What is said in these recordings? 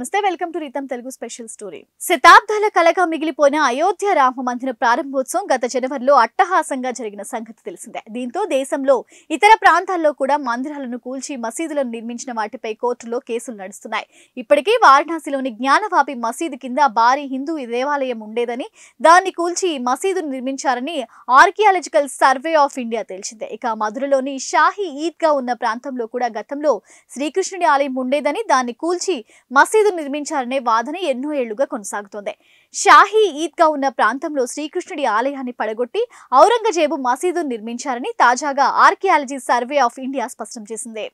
నమస్తే welcome to Ritham Telugu special story. శతాబ్దాల కలగా మిగిలిపోయిన అయోధ్య రామ మందిర ప్రారంభోత్సవం గత జనవరిలో అట్టహాసంగా జరిగిన సంగతి తెలిసిందే. దీంతో దేశంలో ఇతర ప్రాంతాల్లో కూడా మందిరాలను కూల్చి మసీదులను నిర్మించిన వాటిపై కోర్టులో కేసులు నడుస్తున్నాయి. ఇప్పటికే వారణాసిలోని జ్ఞానవాపి మసీదు కింద భారీ హిందూ దేవాలయం ఉండేదని, దాన్ని కూల్చి మసీదును నిర్మించారని ఆర్కియాలజికల్ సర్వే ఆఫ్ ఇండియా తెలిసిందే. ఇక మధురలోని షాహీ ఈద్గా ఉన్న ప్రాంతంలో కూడా గతంలో శ్రీకృష్ణుడి ఆలయం ఉండేదని, దాన్ని కూల్చి మసీదు నిర్మించారనే వాదన ఎన్నో ఏళ్లుగా కొనసాగుతోంది. షాహీ ఈద్గా ఉన్న ప్రాంతంలో శ్రీకృష్ణుడి ఆలయాన్ని పడగొట్టి ఔరంగజేబు మసీదు నిర్మించారని తాజాగా ఆర్కియాలజీ సర్వే ఆఫ్ ఇండియా స్పష్టం చేసింది.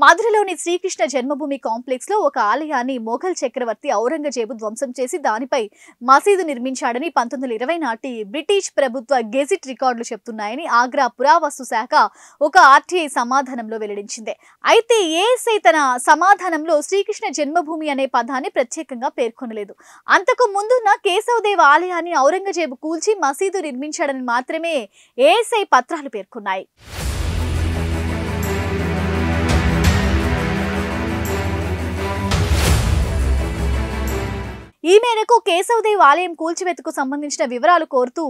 మధురలోని శ్రీకృష్ణ జన్మభూమి కాంప్లెక్స్ లో ఒక ఆలయాన్ని మొఘల్ చక్రవర్తి ఔరంగజేబు ధ్వంసం చేసి దానిపై మసీదు నిర్మించాడని 1920 నాటి బ్రిటిష్ ప్రభుత్వ గెజిట్ రికార్డులు చెప్తున్నాయని ఆగ్రా పురావస్తు శాఖ ఒక ఆర్టీఐ సమాధానంలో వెల్లడించింది. అయితే ఏఎస్ఐ తన సమాధానంలో శ్రీకృష్ణ జన్మభూమి అనే పదాన్ని ప్రత్యేకంగా పేర్కొనలేదు. అంతకు ముందున్న కేశవదేవ్ ఆలయాన్ని ఔరంగజేబు కూల్చి మసీదు నిర్మించాడని మాత్రమే ఏఎస్ఐ పత్రాలు పేర్కొన్నాయి. ఈ మేరకు కేశవదేవ్ ఆలయం కూల్చివేతకు సంబంధించిన వివరాలు కోరుతూ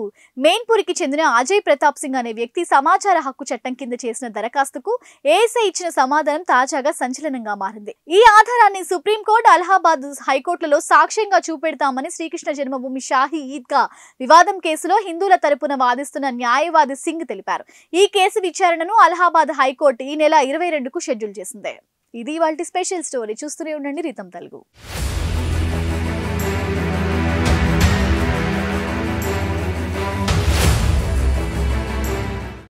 మెయిన్పూర్కి చెందిన అజయ్ ప్రతాప్ సింగ్ అనే వ్యక్తి సమాచార హక్కు చట్టం కింద చేసిన దరఖాస్తుకు ఏఎస్ఐ ఇచ్చిన సమాధానం తాజాగా సంచలనంగా మారింది. ఈ ఆధారాన్ని సుప్రీంకోర్టు, అలహాబాద్ హైకోర్టులలో సాక్ష్యంగా చూపెడతామని శ్రీకృష్ణ జన్మభూమి షాహీ ఈద్గా వివాదం కేసులో హిందువుల తరపున వాదిస్తున్న న్యాయవాది సింగ్ తెలిపారు. ఈ కేసు విచారణను అలహాబాద్ హైకోర్టు ఈ నెల 22కు షెడ్యూల్ చేసింది. ఇది ఇవాల్టి స్పెషల్ స్టోరీ. చూస్తూనే ఉండండి రీతం తెలుగు.